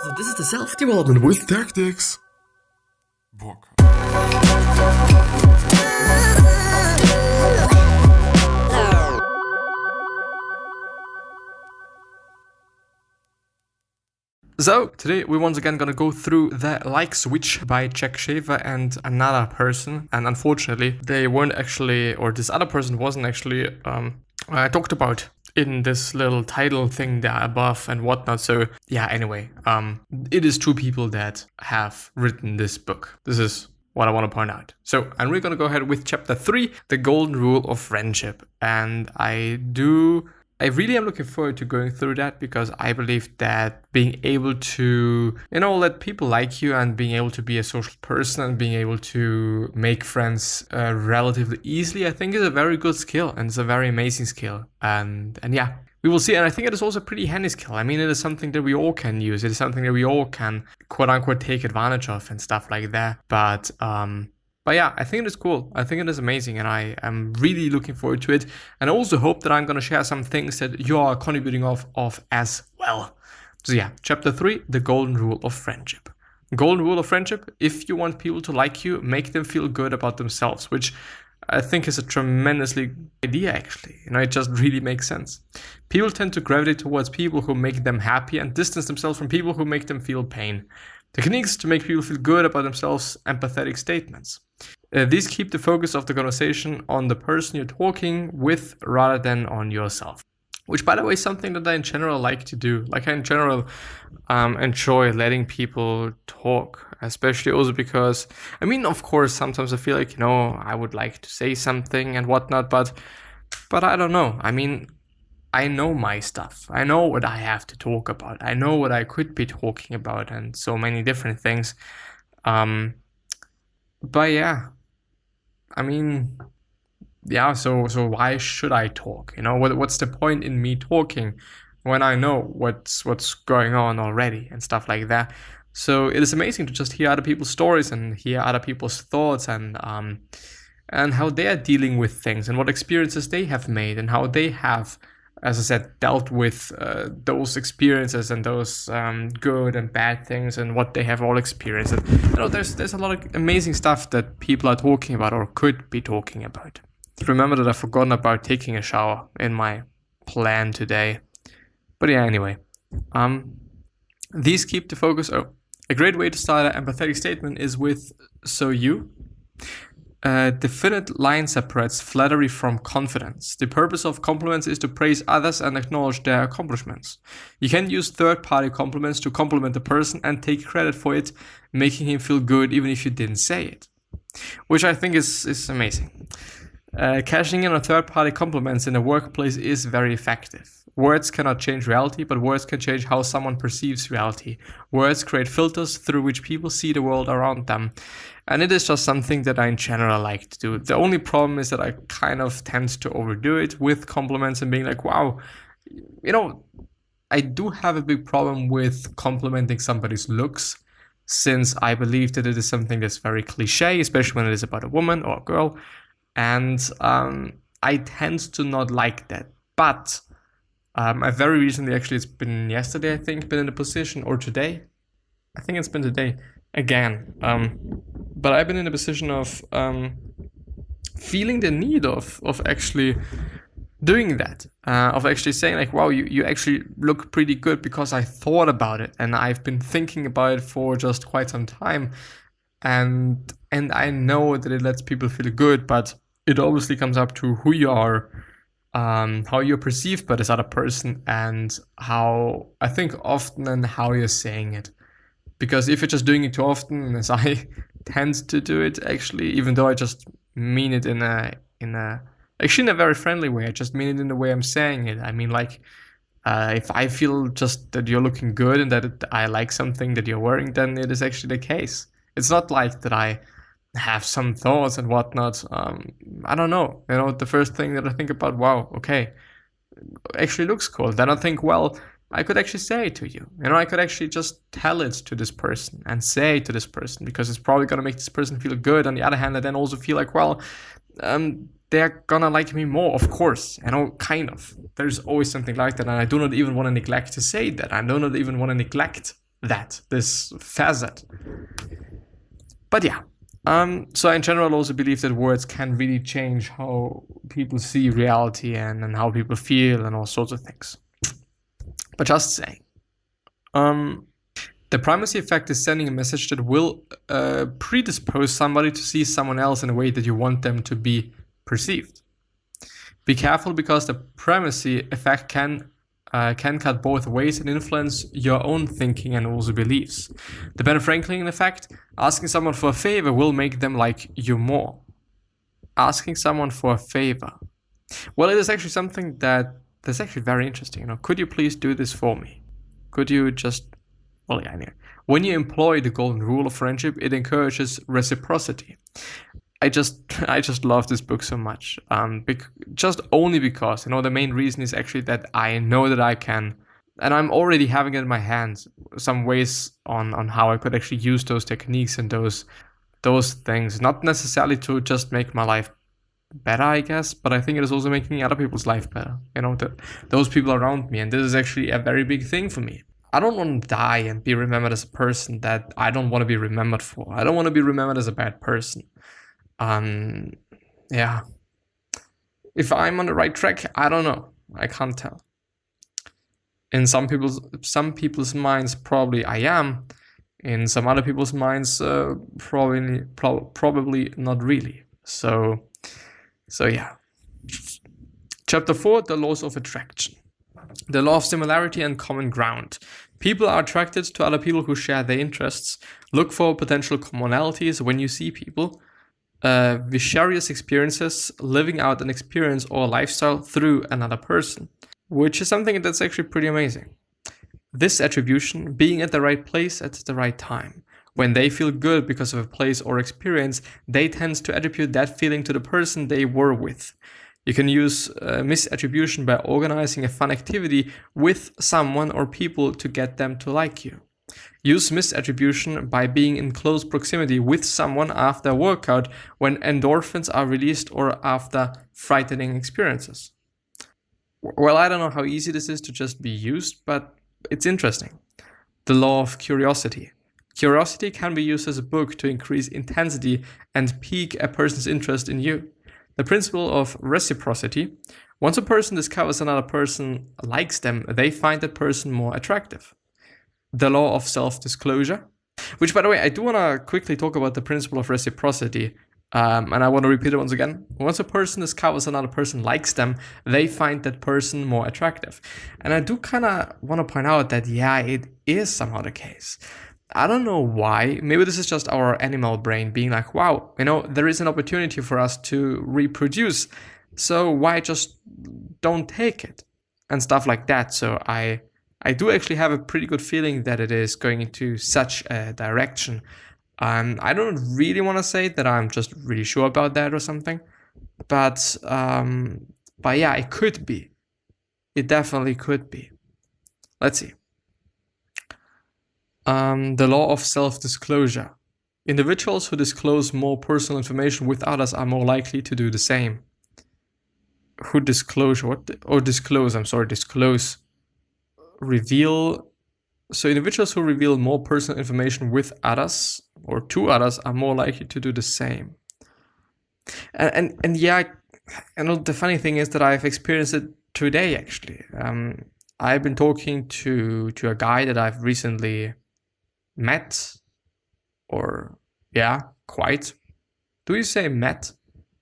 So this is the self-development with tactics book. So today we once again gonna go through the like switch by Schafer and another person, and unfortunately they weren't actually, or this other person wasn't actually talked about in this little title thing there above and whatnot. So yeah, anyway, it is two people that have written this book. This is what I want to point out. So, and we're gonna go ahead with chapter 3, the golden rule of friendship. And I really am looking forward to going through that, because I believe that being able to, let people like you and being able to be a social person and being able to make friends relatively easily, I think is a very good skill, and it's a very amazing skill. And yeah, we will see. And I think it is also a pretty handy skill. I mean, it is something that we all can use. It is something that we all can, quote unquote, take advantage of and stuff like that. But yeah, I think it is cool. I think it is amazing, and I am really looking forward to it. And I also hope that I'm going to share some things that you are contributing of as well. So yeah, chapter 3, the golden rule of friendship. Golden rule of friendship: if you want people to like you, make them feel good about themselves, which I think is a tremendously good idea, actually. It just really makes sense. People tend to gravitate towards people who make them happy and distance themselves from people who make them feel pain. Techniques to make people feel good about themselves: empathetic statements. These keep the focus of the conversation on the person you're talking with rather than on yourself. Which, by the way, is something that I in general like to do. Like, I in general enjoy letting people talk, especially also because, of course, sometimes I feel like, I would like to say something and whatnot, but I don't know. I know my stuff. I know what I have to talk about. I know what I could be talking about, and so many different things. But yeah, so why should I talk? What's the point in me talking when I know what's going on already and stuff like that? So it is amazing to just hear other people's stories and hear other people's thoughts and how they are dealing with things and what experiences they have made and how they have, as I said, dealt with those experiences and those good and bad things and what they have all experienced. There's a lot of amazing stuff that people are talking about or could be talking about. Remember that I've forgotten about taking a shower in my plan today. But yeah, anyway. These keep the focus. A great way to start an empathetic statement is with "so you." Definite line separates flattery from confidence. The purpose of compliments is to praise others and acknowledge their accomplishments. You can use third-party compliments to compliment the person and take credit for it, making him feel good even if you didn't say it. Which I think is amazing. Cashing in on third-party compliments in the workplace is very effective. Words cannot change reality, but words can change how someone perceives reality. Words create filters through which people see the world around them. And it is just something that I in general like to do. The only problem is that I kind of tend to overdo it with compliments and being like, wow, I do have a big problem with complimenting somebody's looks, since I believe that it is something that's very cliche, especially when it is about a woman or a girl. And I tend to not like that. But I very recently, actually it's been yesterday, I think, been in a position, or today, I think it's been today, again. But I've been in a position of feeling the need of actually doing that. Of actually saying like, wow, you actually look pretty good because I thought about it. And I've been thinking about it for just quite some time. And I know that it lets people feel good, but it obviously comes up to who you are, how you're perceived by this other person, and how, I think, often and how you're saying it. Because if you're just doing it too often, as I tend to do it, actually, even though I just mean it in a very friendly way, I just mean it in the way I'm saying it. If I feel just that you're looking good and that I like something that you're wearing, then it is actually the case. It's not like that I have some thoughts and whatnot. I don't know. The first thing that I think about, wow, okay, actually looks cool. Then I think, well, I could actually say it to you. I could actually just tell it to this person and say it to this person, because it's probably going to make this person feel good. On the other hand, I then also feel like, well, they're gonna like me more, of course. Kind of. There's always something like that, and I do not even want to neglect to say that. I do not even want to neglect this facet. But yeah, so in general, I also believe that words can really change how people see reality and how people feel and all sorts of things. But just saying. The primacy effect is sending a message that will predispose somebody to see someone else in a way that you want them to be perceived. Be careful, because the primacy effect can cut both ways and influence your own thinking and also beliefs. The Ben Franklin effect: asking someone for a favor will make them like you more. Asking someone for a favor. Well, it is actually something that's actually very interesting. Could you please do this for me? Could you just... Well, yeah, anyway. When you employ the golden rule of friendship, it encourages reciprocity. I just love this book so much. Just only because, the main reason is actually that I know that I can, and I'm already having it in my hands, some ways on how I could actually use those techniques and those things. Not necessarily to just make my life better, I guess, but I think it is also making other people's life better. Those people around me, and this is actually a very big thing for me. I don't want to die and be remembered as a person that I don't want to be remembered for. I don't want to be remembered as a bad person. Yeah. If I'm on the right track, I don't know. I can't tell. In some people's minds, probably I am. In some other people's minds, probably not really. So yeah. Chapter 4: The Laws of Attraction. The law of similarity and common ground. People are attracted to other people who share their interests. Look for potential commonalities when you see people. Vicarious experiences, living out an experience or lifestyle through another person, which is something that's actually pretty amazing. This attribution, being at the right place at the right time. When they feel good because of a place or experience, they tend to attribute that feeling to the person they were with. You can use misattribution by organizing a fun activity with someone or people to get them to like you. Use misattribution by being in close proximity with someone after a workout when endorphins are released or after frightening experiences. Well, I don't know how easy this is to just be used, but it's interesting. The law of curiosity. Curiosity can be used as a book to increase intensity and pique a person's interest in you. The principle of reciprocity. Once a person discovers another person likes them, they find that person more attractive. The law of self-disclosure, which, by the way, I do want to quickly talk about the principle of reciprocity, and I want to repeat it once again. Once a person discovers another person likes them, they find that person more attractive. And I do kind of want to point out that, yeah, it is somehow the case. I don't know why. Maybe this is just our animal brain being like, wow, there is an opportunity for us to reproduce, so why just don't take it? And stuff like that. So I do actually have a pretty good feeling that it is going into such a direction. I don't really want to say that I'm just really sure about that or something, but yeah, it could be. It definitely could be. Let's see. The law of self-disclosure. Individuals who disclose more personal information with others are more likely to do the same. Disclose. Reveal. So individuals who reveal more personal information with others or to others are more likely to do the same. And yeah, the funny thing is that I've experienced it today actually. I've been talking to a guy that I've recently met, or yeah, quite. Do you say met?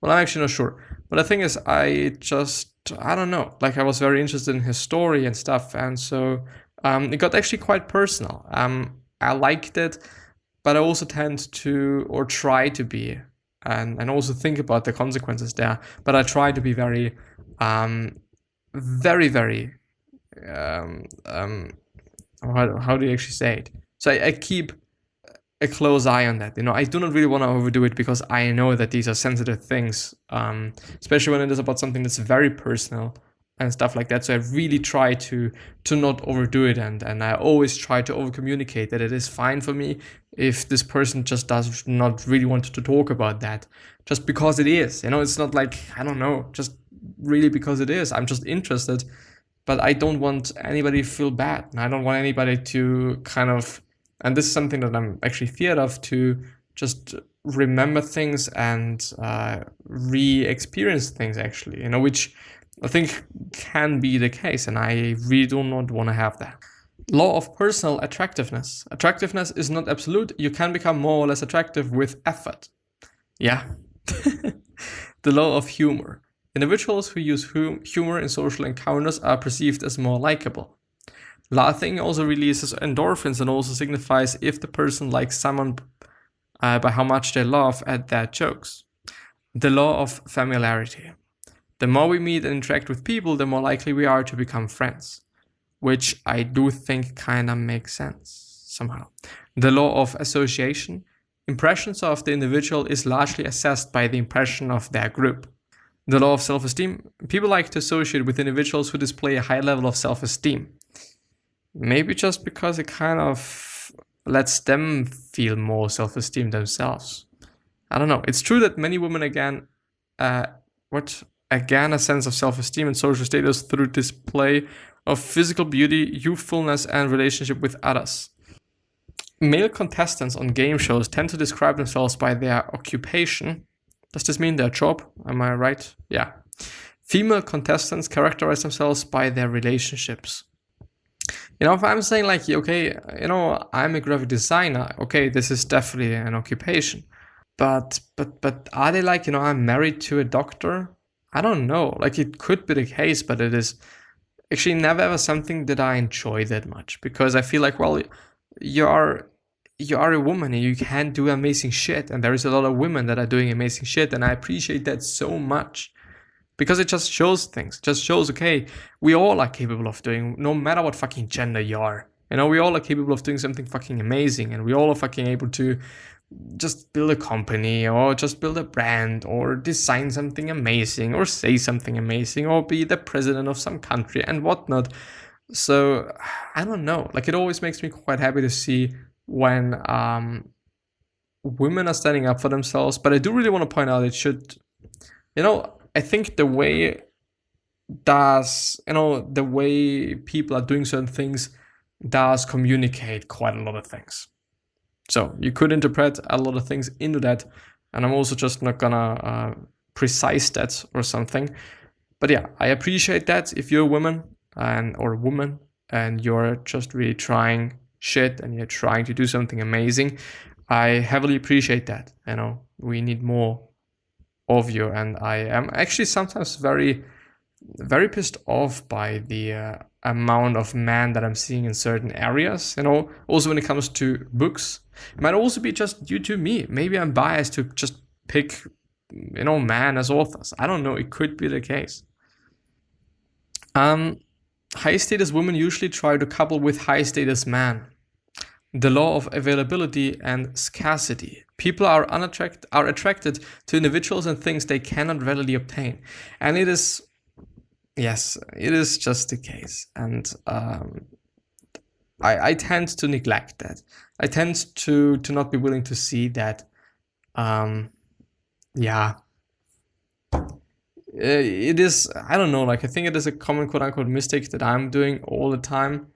Well, I'm actually not sure. But the thing is, I don't know. Like, I was very interested in his story and stuff, and so it got actually quite personal. I liked it, but I also tend to, or try to be, and also think about the consequences there. But I try to be very, very, very. How do you actually say it? So I keep a close eye on that. I do not really want to overdo it because I know that these are sensitive things, especially when it is about something that's very personal and stuff like that. So I really try to not overdo it, and I always try to over communicate that it is fine for me if this person just does not really want to talk about that, just because it is. It's not like, I don't know, just really because it is. I'm just interested, but I don't want anybody to feel bad, and I don't want anybody to kind of And this is something that I'm actually feared of, to just remember things and re-experience things, actually, which I think can be the case, and I really do not want to have that. Law of personal attractiveness. Attractiveness is not absolute. You can become more or less attractive with effort. Yeah. The law of humor. Individuals who use humor in social encounters are perceived as more likable. Laughing also releases endorphins and also signifies if the person likes someone by how much they laugh at their jokes. The law of familiarity. The more we meet and interact with people, the more likely we are to become friends, which I do think kind of makes sense somehow. The law of association. Impressions of the individual is largely assessed by the impression of their group. The law of self-esteem. People like to associate with individuals who display a high level of self-esteem. Maybe just because it kind of lets them feel more self-esteem themselves. I don't know. It's true that many women again a sense of self-esteem and social status through display of physical beauty, youthfulness, and relationship with others. Male contestants on game shows tend to describe themselves by their occupation. Does this mean their job? Am I right? Yeah. Female contestants characterize themselves by their relationships. If I'm saying like, okay, I'm a graphic designer, okay, this is definitely an occupation. But are they like, I'm married to a doctor? I don't know. Like, it could be the case, but it is actually never ever something that I enjoy that much, because I feel like, well, you are a woman and you can do amazing shit, and there is a lot of women that are doing amazing shit, and I appreciate that so much, because it just shows things. It just shows, okay, we all are capable of doing, no matter what fucking gender you are. We all are capable of doing something fucking amazing, and we all are fucking able to just build a company, or just build a brand, or design something amazing, or say something amazing, or be the president of some country and whatnot. So I don't know, like, it always makes me quite happy to see when women are standing up for themselves. But I do really want to point out, it should, I think the way people are doing certain things does communicate quite a lot of things. So you could interpret a lot of things into that, and I'm also just not gonna precise that or something. But yeah, I appreciate that if you're a woman and you're just really trying shit and you're trying to do something amazing. I heavily appreciate that. We need more of you, and I am actually sometimes very, very pissed off by the amount of men that I'm seeing in certain areas. Also when it comes to books, it might also be just due to me. Maybe I'm biased to just pick, men as authors. I don't know. It could be the case. High status women usually try to couple with high status men. The law of availability and scarcity. People are attracted to individuals and things they cannot readily obtain. And it is just the case. And I tend to neglect that. I tend to not be willing to see that. It is, I don't know, like, I think it is a common quote unquote mistake that I'm doing all the time,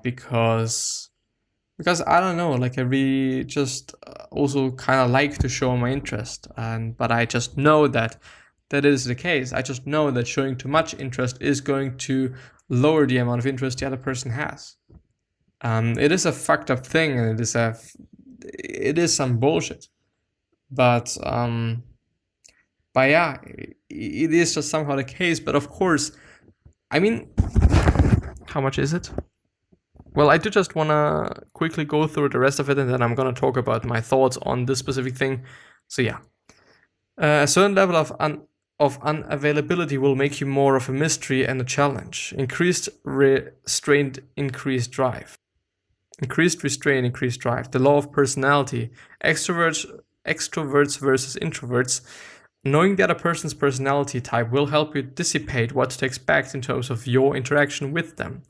because I don't know, like, I really just also kind of like to show my interest, but I just know that is the case. I just know that showing too much interest is going to lower the amount of interest the other person has. It is a fucked up thing, and it is some bullshit, but yeah, it is just somehow the case. But of course, I mean, how much is it? Well, I do just want to quickly go through the rest of it, and then I'm going to talk about my thoughts on this specific thing. So yeah, a certain level of unavailability will make you more of a mystery and a challenge. Increased restraint, increased drive. Increased restraint, increased drive. The law of personality. Extroverts versus introverts. Knowing the other person's personality type will help you dissipate what to expect in terms of your interaction with them.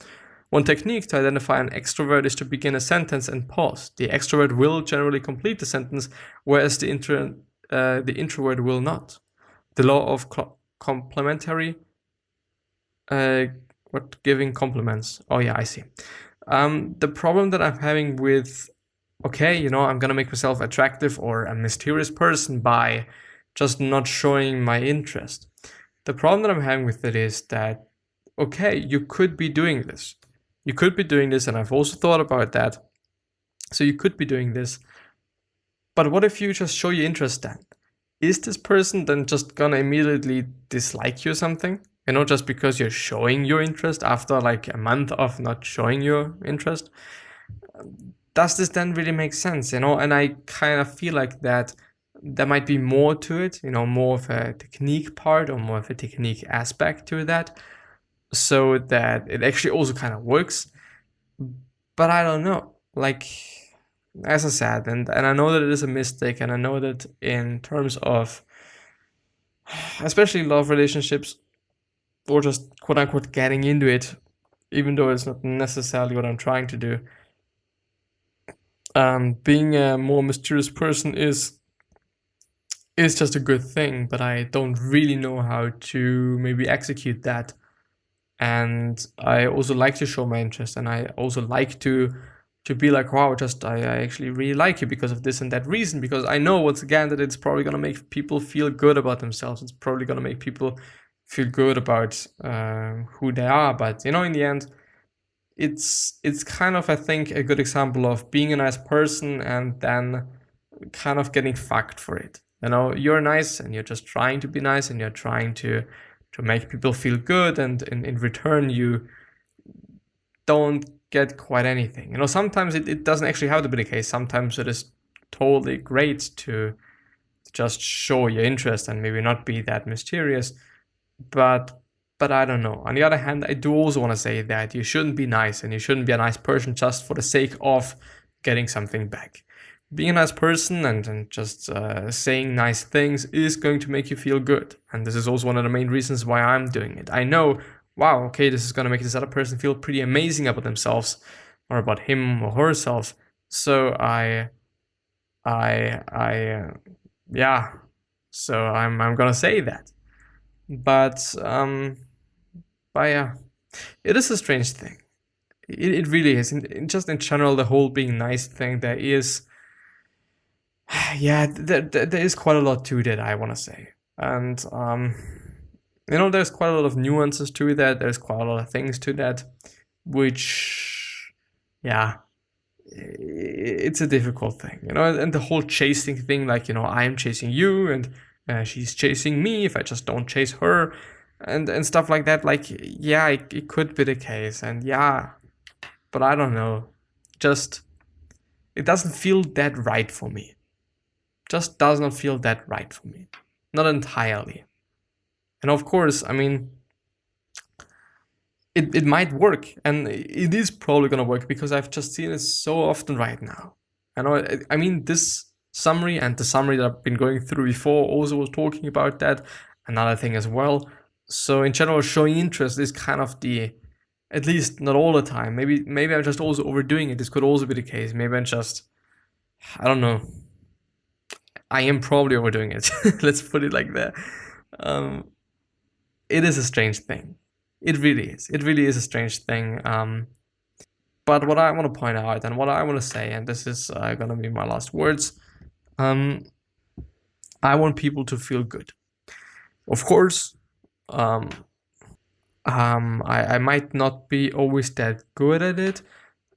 One technique to identify an extrovert is to begin a sentence and pause. The extrovert will generally complete the sentence, whereas the introvert will not. The law of complementary, giving compliments. Oh yeah, I see. The problem that I'm having with, okay, I'm gonna make myself attractive or a mysterious person by just not showing my interest. The problem that I'm having with it is that, okay, you could be doing this. You could be doing this, and I've also thought about that. So you could be doing this. But what if you just show your interest then? Is this person then just gonna immediately dislike you or something? Just because you're showing your interest after like a month of not showing your interest? Does this then really make sense? And I kind of feel like that there might be more to it, more of a technique part or more of a technique aspect to that, so that it actually also kind of works. But I don't know. Like, as I said, and I know that it is a mistake, and I know that in terms of especially love relationships or just quote unquote getting into it, even though it's not necessarily what I'm trying to do, being a more mysterious person is just a good thing, but I don't really know how to maybe execute that. And I also like to show my interest, and I also like to be like, wow, I actually really like you because of this and that reason, because I know, once again, that it's probably going to make people feel good about themselves. It's probably going to make people feel good about who they are. But in the end, it's kind of, I think, a good example of being a nice person and then kind of getting fucked for it. You're nice and you're just trying to be nice and you're trying to make people feel good, and in return you don't get quite anything. Sometimes it doesn't actually have to be the case. Sometimes it is totally great to just show your interest and maybe not be that mysterious. But I don't know. On the other hand, I do also want to say that you shouldn't be nice and you shouldn't be a nice person just for the sake of getting something back. Being a nice person and just saying nice things is going to make you feel good. And this is also one of the main reasons why I'm doing it. I know, wow, okay, this is going to make this other person feel pretty amazing about themselves or about him or herself. So yeah. So I'm going to say that. But yeah, it is a strange thing. It really is. Just in general, the whole being nice thing, there is, yeah, there is quite a lot to that, I want to say. And there's quite a lot of nuances to that. There's quite a lot of things to that, which, yeah, it's a difficult thing, and the whole chasing thing, like, I'm chasing you and she's chasing me if I just don't chase her, and stuff like that. Like, yeah, it could be the case, and yeah, but I don't know. Just, it doesn't feel that right for me. Just does not feel that right for me. Not entirely. And of course, I mean, it might work, and it is probably gonna work because I've just seen it so often right now. I mean, this summary and the summary that I've been going through before also was talking about that. Another thing as well. So in general, showing interest is kind of at least not all the time. Maybe I'm just also overdoing it. This could also be the case. Maybe I'm just, I don't know. I am probably overdoing it. Let's put it like that. It is a strange thing. It really is. It really is a strange thing. But what I want to point out and what I want to say, and this is going to be my last words, I want people to feel good. Of course, I might not be always that good at it,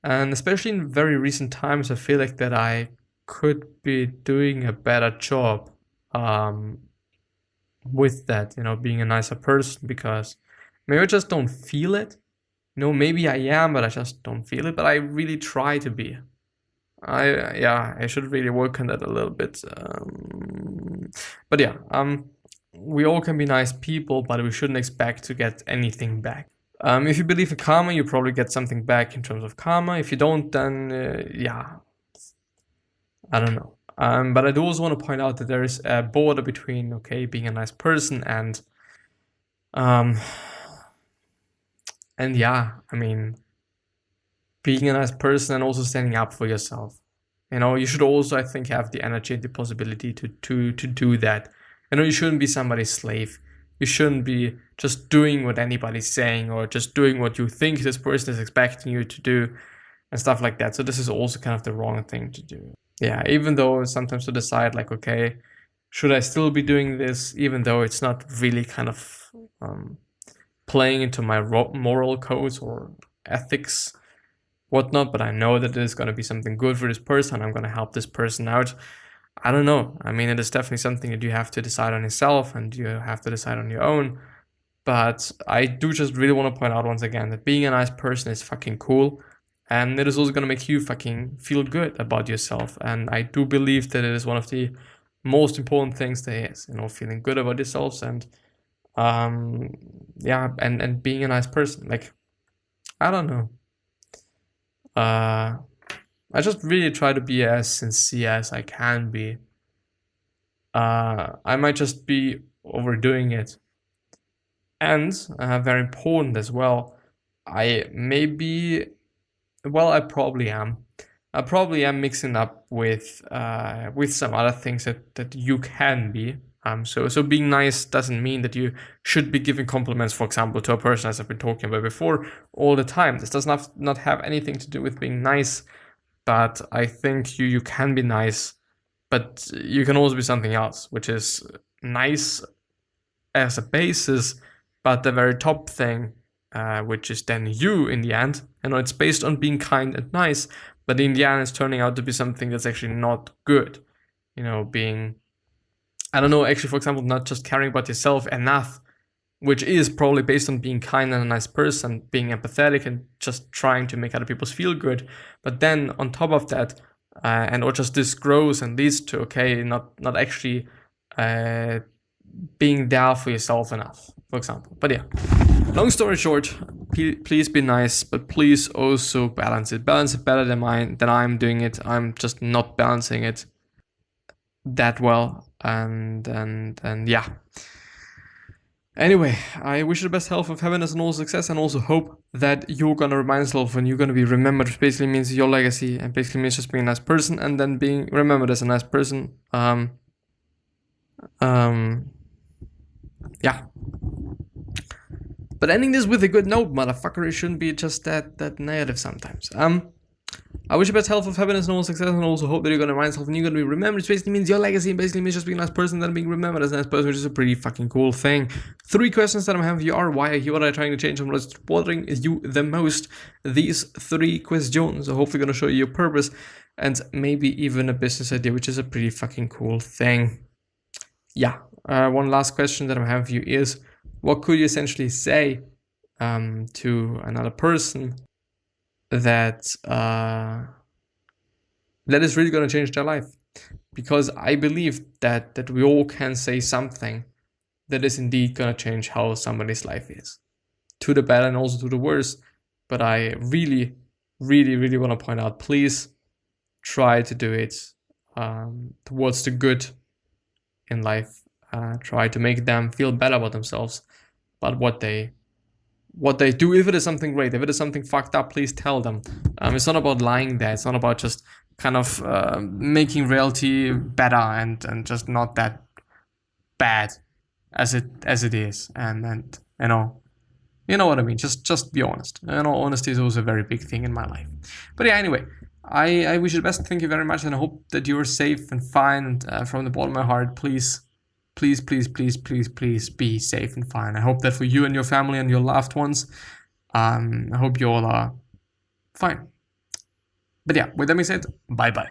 and especially in very recent times, I feel like that I could be doing a better job with that, being a nicer person, because maybe I just don't feel it. Maybe I am, but I just don't feel it. But I really try to be. I should really work on that a little bit. But yeah, we all can be nice people, but we shouldn't expect to get anything back. If you believe in karma, you probably get something back in terms of karma. If you don't, then yeah, I don't know. But I do also want to point out that there is a border between, being a nice person and yeah, I mean, being a nice person and also standing up for yourself. You should also, I think, have the energy and the possibility to do that. You shouldn't be somebody's slave. You shouldn't be just doing what anybody's saying or just doing what you think this person is expecting you to do. and stuff like that. So this is also kind of the wrong thing to do. Yeah, even though sometimes to decide like, okay, should I still be doing this, even though it's not really kind of playing into my moral codes or ethics, whatnot, but I know that it is going to be something good for this person. I'm going to help this person out. I don't know. I mean, it is definitely something that you have to decide on yourself and you have to decide on your own. But I do just really want to point out once again that being a nice person is fucking cool. And it is also going to make you fucking feel good about yourself. And I do believe that it is one of the most important things there is, feeling good about yourselves and and being a nice person. Like, I don't know. I just really try to be as sincere as I can be. I might just be overdoing it. And very important as well, I probably am. I probably am mixing up with some other things that you can be. So being nice doesn't mean that you should be giving compliments, for example, to a person, as I've been talking about before, all the time. This does not have anything to do with being nice, but I think you can be nice, but you can also be something else, which is nice as a basis, but the very top thing, which is then you in the end. It's based on being kind and nice, but in the end it's turning out to be something that's actually not good. Being, I don't know, actually, for example, not just caring about yourself enough, which is probably based on being kind and a nice person, being empathetic and just trying to make other people feel good. But then on top of that, or just this grows and leads to, okay, not actually being there for yourself enough, for example. But yeah, long story short, please be nice, but please also balance it. Balance it better than I'm doing it. I'm just not balancing it that well. And yeah. Anyway, I wish you the best health of happiness and all success, and also hope that you're gonna remind yourself when you're gonna be remembered, which basically means your legacy, and basically means just being a nice person and then being remembered as a nice person. Yeah. But ending this with a good note, motherfucker, it shouldn't be just that negative sometimes. I wish you best health of happiness and all success, and also hope that you're gonna remind yourself and you're gonna be remembered, which basically means your legacy, and basically means just being a nice person, then being remembered as a nice person, which is a pretty fucking cool thing. 3 questions that I'm having for you are: why are you? What are you trying to change? And what is bothering you the most? These 3 questions are hopefully gonna show you your purpose and maybe even a business idea, which is a pretty fucking cool thing. Yeah. One last question that I'm having for you is: what could you essentially say to another person that is really going to change their life? Because I believe that we all can say something that is indeed going to change how somebody's life is, to the better and also to the worse. But I really, really, really want to point out, please try to do it towards the good in life. Try to make them feel better about themselves, about what they do. If it is something great, if it is something fucked up, please tell them. It's not about lying there. It's not about just kind of making reality better and just not that bad as it is. And you know what I mean. Just be honest. Honesty is also a very big thing in my life. But yeah, anyway, I wish you the best. Thank you very much, and I hope that you are safe and fine. And from the bottom of my heart, please be safe and fine. I hope that for you and your family and your loved ones. I hope you all are fine. But yeah, with that being said, bye-bye.